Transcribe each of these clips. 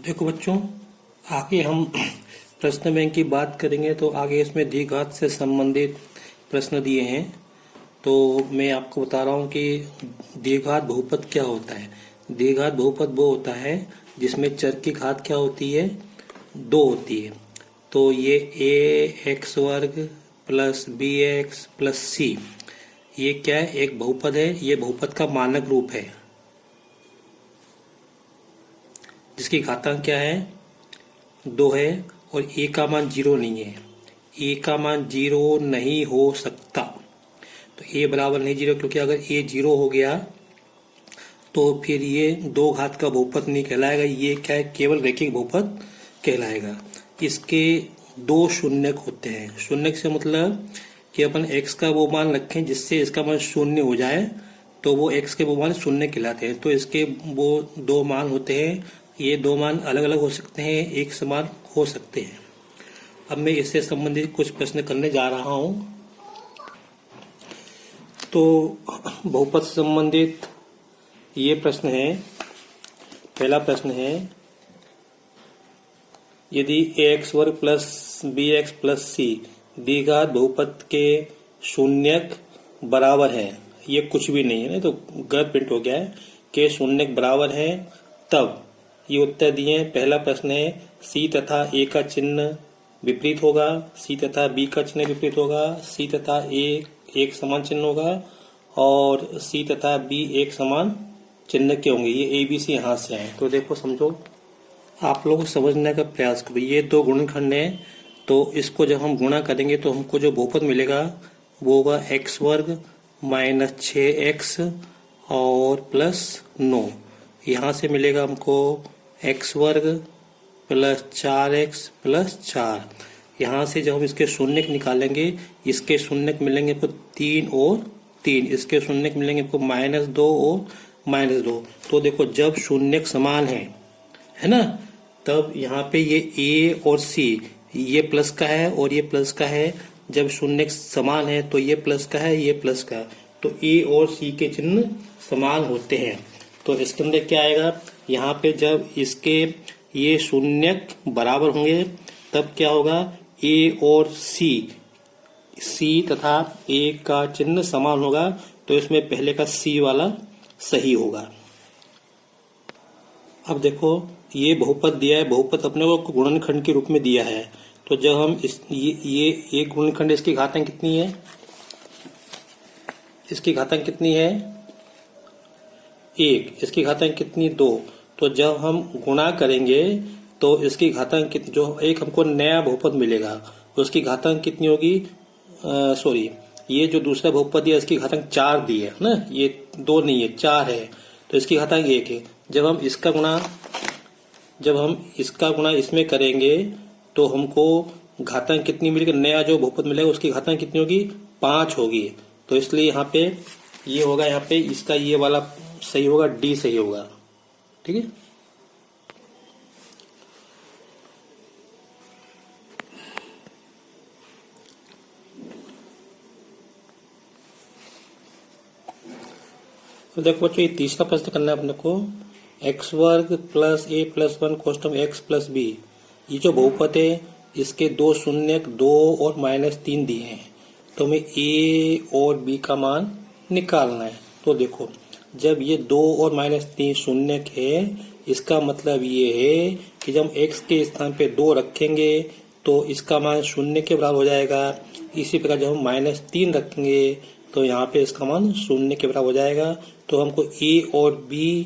देखो बच्चों, आगे हम प्रश्न बैंक की बात करेंगे तो आगे इसमें द्विघात से संबंधित प्रश्न दिए हैं। तो मैं आपको बता रहा हूँ कि द्विघात बहुपद क्या होता है। द्विघात बहुपद वो होता है जिसमें चर की घात क्या होती है, 2 होती है। तो ये ए एक्स वर्ग प्लस बी एक्स प्लस सी, ये क्या है, एक बहुपद है। ये बहुपद का मानक रूप है जिसकी घातांक क्या है, 2 है। और ए का मान 0 नहीं है। ए का मान 0 नहीं हो सकता। तो ए बराबर नहीं 0, क्योंकि अगर ए 0 हो गया तो फिर ये 2 घात का बहुपद नहीं कहलाएगा। ये क्या है, केवल रैखिक बहुपद कहलाएगा। इसके 2 शून्यक होते हैं। शून्यक से मतलब कि अपन x का वो मान रखें जिससे इसका मान 0 हो जाए, तो वो x के वो मान शून्य कहलाते हैं। तो इसके वो 2 मान होते हैं। ये 2 मान अलग अलग हो सकते हैं, एक समान हो सकते हैं। अब मैं इससे संबंधित कुछ प्रश्न करने जा रहा हूं। तो बहुपद से संबंधित ये प्रश्न है। पहला प्रश्न है, यदि ax वर्ग प्लस बी एक्स प्लस सी द्विघात बहुपद के शून्यक बराबर है, ये कुछ भी नहीं है ना, तो गलत प्रिंट हो गया है, के शून्यक बराबर है, तब ये उत्तर दिए हैं। पहला प्रश्न है, सी तथा ए का चिन्ह विपरीत होगा, सी तथा बी का चिन्ह विपरीत होगा, सी तथा ए एक समान चिन्ह होगा, और सी तथा बी एक समान चिन्ह के होंगे। ये ए बी सी यहाँ से आए। तो देखो, समझो, आप लोग समझने का प्रयास करो। ये 2 गुणनखंड है, तो इसको जब हम गुणा करेंगे तो हमको जो बहुपद मिलेगा वो होगा एक्स वर्ग माइनस 6x और प्लस 9। यहाँ से मिलेगा हमको एक्स वर्ग प्लस 4x प्लस 4। यहाँ से जब हम इसके शून्यक निकालेंगे, इसके शून्यक मिलेंगे आपको 3 और 3, इसके शून्यक मिलेंगे आपको -2 और -2। तो देखो, जब शून्यक समान है ना, तब यहाँ पे ये a और c, ये प्लस का है और ये प्लस का है। जब शून्यक समान है तो ये प्लस का है, ये प्लस का, तो a और c के चिन्ह समान होते हैं। तो इसके अंदर क्या आएगा, यहाँ पे जब इसके ये शून्यक बराबर होंगे तब क्या होगा, a और c तथा a का चिन्ह समान होगा, तो इसमें पहले का c वाला सही होगा। अब देखो, ये बहुपद दिया है, बहुपद अपने को गुणनखंड के रूप में दिया है। तो जब हम ये एक गुणनखंड, इसकी घातांक कितनी है, इसकी घातांक कितनी है 1, इसकी घातांक कितनी 2। तो जब हम गुणा करेंगे तो इसकी घातांक जो एक हमको नया बहुपद मिलेगा, तो उसकी घातांक कितनी होगी, सॉरी, ये जो दूसरा बहुपद दिया इसकी घातांक 4 दी है ना, ये 2 नहीं है 4 है, तो इसकी घातांक 1 है। जब हम इसका गुणा इसमें करेंगे तो हमको घातांक कितनी मिलेगी, नया जो बहुपद मिलेगा उसकी घातांक कितनी होगी, 5 होगी। तो इसलिए यहाँ पे ये होगा, यहाँ पे इसका ये वाला सही होगा, डी सही होगा। ठीक है। तो देखो बच्चों, ये तीसरा प्रश्न करना है अपने को। एक्स वर्ग प्लस ए प्लस 1 कोष्टक एक्स प्लस बी, ये जो बहुपद है इसके 2 शून्यक 2 और -3 दिए हैं, तो हमें ए और बी का मान निकालना है। तो देखो, जब ये 2 और -3 शून्यक है, इसका मतलब ये है कि जब x के स्थान पे 2 रखेंगे तो इसका मान 0 के बराबर हो जाएगा। इसी प्रकार जब हम -3 रखेंगे तो यहाँ पे इसका मान 0 के बराबर हो जाएगा। तो हमको a और b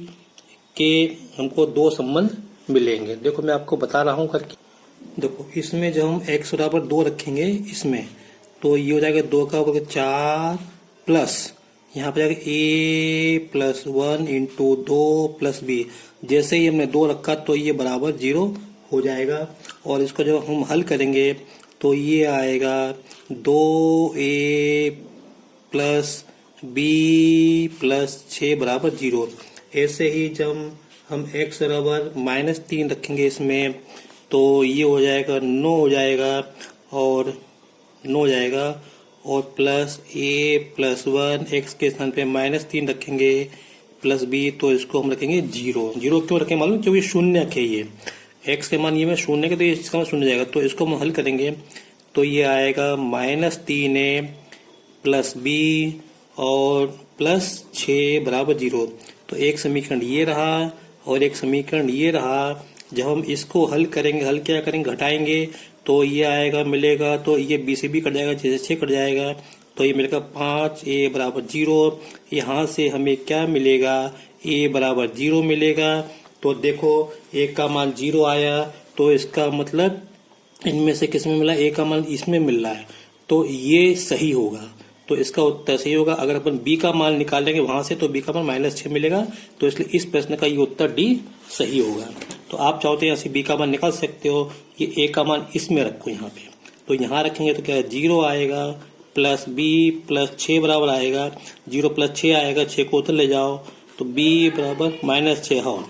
के हमको 2 संबंध मिलेंगे। देखो, मैं आपको बता रहा हूँ करके। देखो, इसमें जब हम x बराबर 2 रखेंगे इसमें, तो ये हो जाएगा 2 का वर्ग 4 प्लस यहाँ पे जाएगा a plus 1 into 2 plus B. जैसे ही हमने 2 रखा तो ये बराबर 0 हो जाएगा। और इसको जब हम हल करेंगे तो ये आएगा 2a प्लस बी प्लस 6 बराबर 0। ऐसे ही जब हम x बराबर -3 रखेंगे इसमें, तो ये हो जाएगा 9 हो जाएगा, और 9 हो जाएगा, और प्लस a प्लस 1, x के स्थान पे -3 रखेंगे प्लस b, तो इसको हम रखेंगे 0। 0 क्यों रखें मालूम, क्योंकि शून्यक है ये। x के मान ये में शून्य के, तो इसका मान शून्य जाएगा। तो इसको हम हल करेंगे तो ये आएगा -3a प्लस b और प्लस 6 बराबर 0। तो एक समीकरण ये रहा और एक समीकरण ये रहा। जब हम इसको हल करेंगे, हल क्या करेंगे, घटाएंगे, तो ये आएगा मिलेगा, तो ये b से b कट जाएगा, 6 से 6 कट जाएगा, तो ये मिलेगा 5a बराबर 0। यहाँ से हमें क्या मिलेगा, a बराबर 0 मिलेगा। तो देखो a का मान 0 आया, तो इसका मतलब इनमें से किस में मिला, a का मान इसमें मिल रहा है, तो ये सही होगा। तो इसका उत्तर सही होगा। अगर अपन b का मान निकालेंगे वहां से तो b का मान -6 मिलेगा, तो इसलिए इस प्रश्न का ये उत्तर d सही होगा। तो आप चाहो तो यहाँ से b का मान निकाल सकते हो। ये a का मान इसमें रखो यहाँ पे, तो यहाँ रखेंगे तो क्या है, 0 आएगा प्लस b प्लस 6 बराबर आएगा, 0 प्लस 6 आएगा, 6 को उधर ले जाओ, तो b बराबर -6 हो।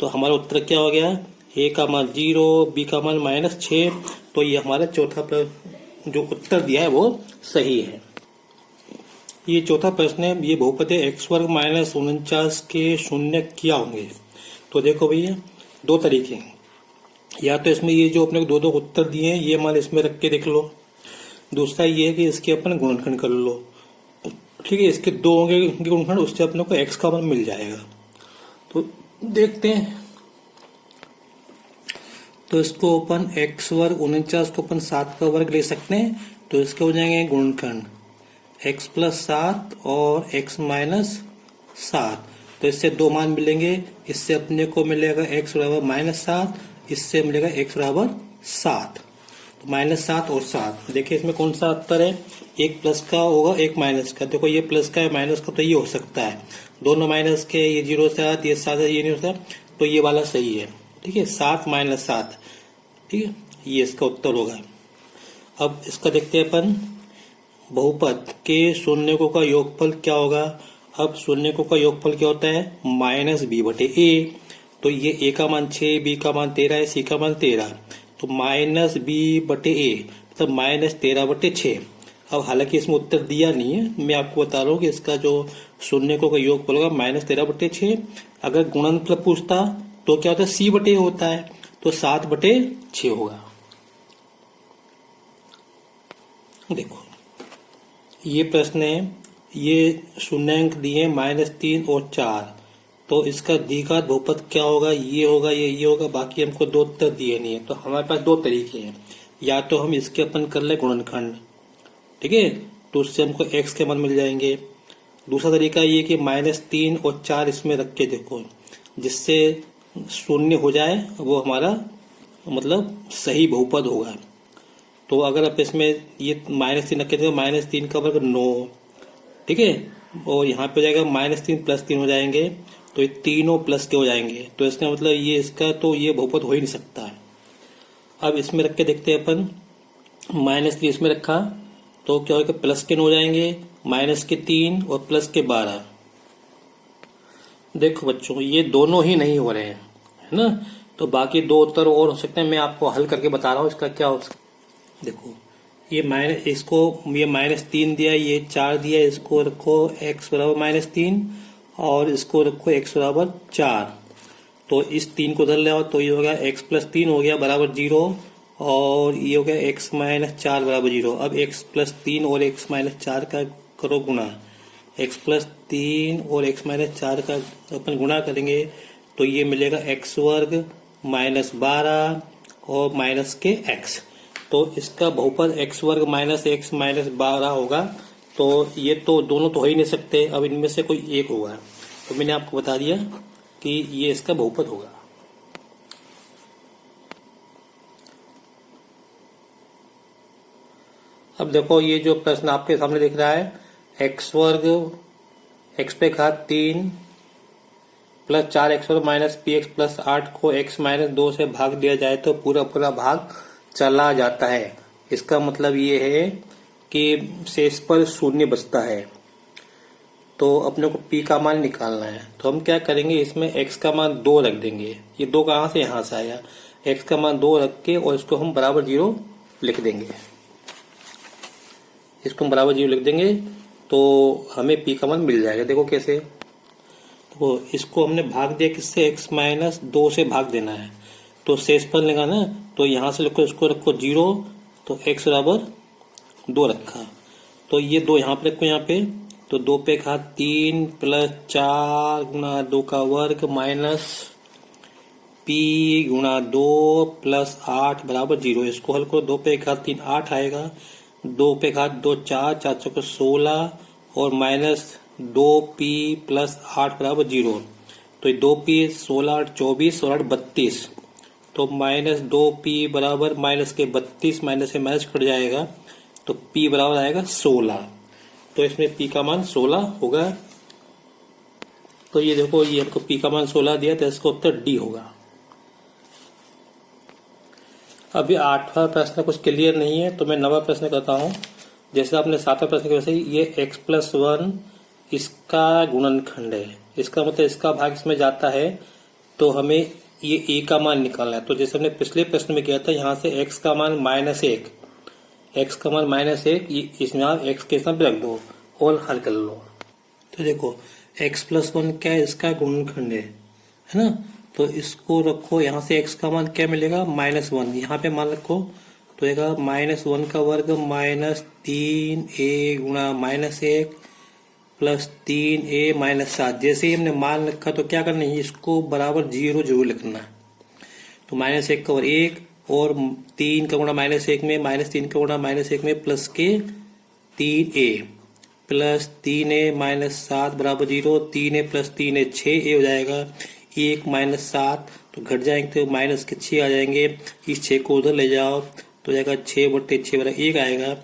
तो हमारा उत्तर क्या हो गया, a का मान 0, b का मान -6। तो ये हमारा चौथा प्रश्न जो उत्तर दिया है वो सही है। ये चौथा प्रश्न है, ये बहुपद है x वर्ग -49 के शून्य क्या होंगे। तो देखो भैया दो तरीके हैं, या तो इसमें ये जो अपने को दो उत्तर दिए हैं ये मान इसमें रख के देख लो, दूसरा ये है कि इसके अपन गुणनखंड कर लो। ठीक है, इसके दो होंगे इनके गुणनखंड, उससे अपने को x का मान मिल जाएगा। तो देखते हैं, तो इसको अपन x वर्ग 49 को अपन 7 का वर्ग ले सकते हैं, तो इसके हो जाएंगे गुणनखंड x प्लस 7 और x माइनस 7। तो इससे दो मान मिलेंगे, इससे अपने को मिलेगा x बराबर -7, इससे मिलेगा x बराबर 7। तो -7 और 7, देखिए इसमें कौन सा उत्तर है, एक प्लस का होगा एक माइनस का। देखो ये प्लस का है माइनस का, तो ये हो सकता है, दोनों माइनस के, ये 0 से 7, ये 7 है, ये नहीं होता, तो ये वाला सही है। ठीक है, 7 - 7, ठीक है, ये इसका उत्तर होगा। अब इसका देखते हैं अपन, बहुपद के शून्यकों का योगफल क्या होगा। अब शून्यकों का योगफल क्या होता है, -b/a। तो ये a का मान 6, b का मान 13 है, c का मान 13, तो -b/a मतलब -13/6। अब हालांकि इसमें उत्तर दिया नहीं है, मैं आपको बता रहा हूँ कि इसका जो शून्यकों का योगफल होगा -13/6। अगर गुणनफल पूछता तो क्या होता है, c/a होता है, तो 7/6 होगा। देखो ये प्रश्न है, ये शून्यांक दिए -3 और 4, तो इसका द्विघात बहुपद क्या होगा, ये होगा, ये होगा, बाकी हमको दो उत्तर दिए नहीं है। तो हमारे पास दो तरीके हैं, या तो हम इसके अपन कर ले गुणनखंड, ठीक है, तो उससे हमको x के मान मिल जाएंगे। दूसरा तरीका ये कि -3 और 4 इसमें रख के देखो, जिससे शून्य हो जाए, वो हमारा मतलब सही बहुपद होगा। तो अगर आप इसमें ये -3 रखें तो -3 का वर्ग 9, ठीक है, और यहाँ पे हो जाएगा -3 + 3 हो जाएंगे, तो ये तीनों प्लस के हो जाएंगे, तो इसका मतलब ये इसका तो ये बहुपद हो ही नहीं सकता है। अब इसमें रख के देखते हैं अपन, -3 इसमें रखा तो क्या होगा, प्लस के 9 हो जाएंगे, -3 और प्लस के 12। देखो बच्चों ये दोनों ही नहीं हो रहे हैं, है ना, तो बाकी दो उत्तर और हो सकते हैं, मैं आपको हल करके बता रहा हूँ इसका क्या हो सकता है। देखो ये इसको ये -3 दिया, ये 4 दिया, इसको रखो x बराबर -3 और इसको रखो x बराबर 4। तो इस 3 को उधर ले आओ, तो ये हो गया x + 3 हो गया बराबर 0, और ये हो गया x - 4 बराबर 0। अब x + 3 और x - 4 का करो गुणा, x + 3 और x - 4 का अपन गुणा करेंगे तो ये मिलेगा x वर्ग -12 और माइनस के x। तो इसका बहुपद x वर्ग -x -12 होगा। तो ये तो दोनों तो हो ही नहीं सकते, अब इनमें से कोई एक होगा। तो मैंने आपको बता दिया कि ये इसका बहुपद होगा। अब देखो ये जो प्रश्न आपके सामने दिख रहा है, x वर्ग x पे घात 3 प्लस 4x वर्ग माइनस px प्लस 8 को x - 2 से भाग दिया जाए तो पूरा पूरा भाग चला जाता है। इसका मतलब ये है कि शेष पर शून्य बचता है, तो अपने को p का मान निकालना है। तो हम क्या करेंगे, इसमें x का मान 2 रख देंगे। ये 2 कहाँ से, यहाँ से आया, x का मान 2 रख के और इसको हम बराबर 0 लिख देंगे। इसको हम बराबर 0 लिख देंगे तो हमें p का मान मिल जाएगा। देखो कैसे, तो इसको हमने भाग दिया किससे, x - 2 से भाग देना है। तो शेषफल लेगा ना, तो यहाँ से लिखो, इसको रखो 0, तो x बराबर 2 रखा। तो ये 2 यहाँ पे रखो, यहाँ पे तो 2 पे 3 प्लस 4 गुणा 2 का वर्ग माइनस p गुणा 2 प्लस 8 बराबर 0। इसको हल करो, 2 पे 3 8 आएगा, 2 पे 2 4 4 चौके 16 और माइनस 2p प्लस 8 बराबर 0। तो 2p 16 8 24 और 8 32, तो माइनस 2p बराबर माइनस के 32, माइनस से माइनस कट जाएगा, तो p बराबर आएगा 16। तो इसमें p का मान 16 होगा। तो ये देखो, ये हमको p का मान 16 दिया, तो इसका उत्तर डी होगा। अभी 8वां प्रश्न कुछ क्लियर नहीं है, तो मैं 9वां प्रश्न करता हूँ। जैसे आपने 7वां प्रश्न के वैसे ये x+1 इसका गुणनखंड है, इसका मतलब इसका भाग इसमें जाता है, तो हमें ये a का मान निकालना है। तो जैसे हमने पिछले प्रश्न में किया था, यहाँ से x का मान -1, x का मान -1, इसमें आप x के साथ रख दो और हल कर लो। तो देखो x+1 क्या है, इसका गुणनखंड है ना, तो इसको रखो, यहाँ से x का मान क्या मिलेगा -1, यहाँ पे मान रखो, तो आएगा -1 का वर्ग -3a गुणा -1 प्लस 3a -7। जैसे ही हमने मान रखा तो क्या करना है, इसको बराबर 0 जरूर लिखना है। तो -1 का वर्ग 1 और 3 का गुणा -1 में, -3 का गुणा -1 में प्लस के 3a प्लस 3a -7 बराबर 0। 3a प्लस 3a 6a हो जाएगा, 1 -7 तो घट जाएंगे, तो माइनस के 6 आ जाएंगे। इस 6 को उधर ले जाओ तो जाएगा 6/6 बराबर 1 आएगा।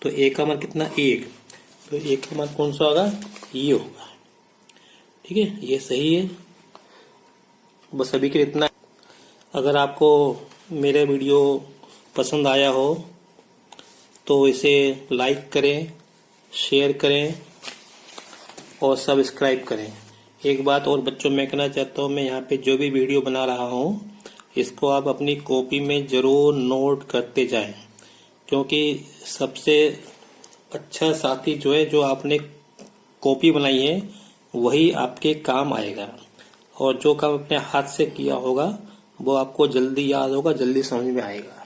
तो a का मान कितना 1, तो a का मान कौन सा होगा, ये होगा। ठीक है, ये सही है। बस अभी के इतना। अगर आपको मेरा वीडियो पसंद आया हो तो इसे लाइक करें, शेयर करें और सब्सक्राइब करें। एक बात और बच्चों मैं कहना चाहता हूँ, मैं यहाँ पे जो भी वीडियो बना रहा हूँ इसको आप अपनी कॉपी में जरूर नोट करते जाएं, क्योंकि सबसे अच्छा साथी जो है, जो आपने कॉपी बनाई है वही आपके काम आएगा, और जो काम अपने हाथ से किया होगा वो आपको जल्दी याद होगा, जल्दी समझ में आएगा।